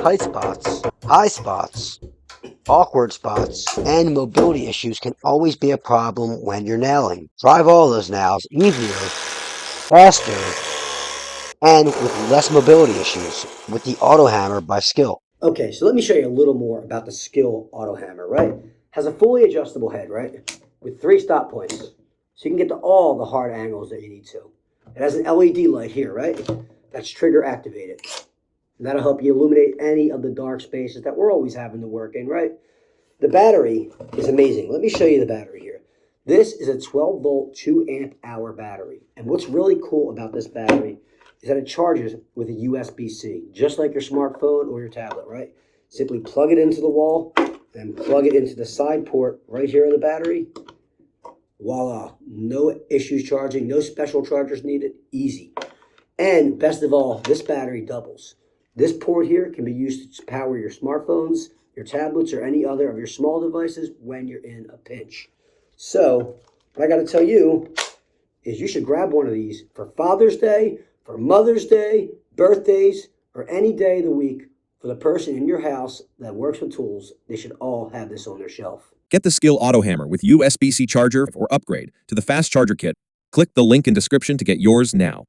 tight spots, high spots, awkward spots, and mobility issues can always be a problem when you're nailing. Drive all those nails easier, faster, and with less mobility issues with the Auto Hammer by Skill. Okay, so let me show you a little more about the SKIL Auto Hammer, right? Has a fully adjustable head, right? With 3 stop points. So you can get to all the hard angles that you need to. It has an LED light here, right? That's trigger activated. And that'll help you illuminate any of the dark spaces that we're always having to work in, right? The battery is amazing. Let me show you the battery here. This is a 12 volt, 2 amp hour battery. And what's really cool about this battery is that it charges with a USB-C, just like your smartphone or your tablet, right? Simply plug it into the wall, then plug it into the side port right here on the battery. Voila, no issues charging, no special chargers needed, easy. And best of all, this battery doubles. This port here can be used to power your smartphones, your tablets, or any other of your small devices when you're in a pinch. So, what I got to tell you is you should grab one of these for Father's Day, for Mother's Day, birthdays, or any day of the week for the person in your house that works with tools. They should all have this on their shelf. Get the SKIL Auto Hammer with USB-C charger or upgrade to the fast charger kit. Click the link in description to get yours now.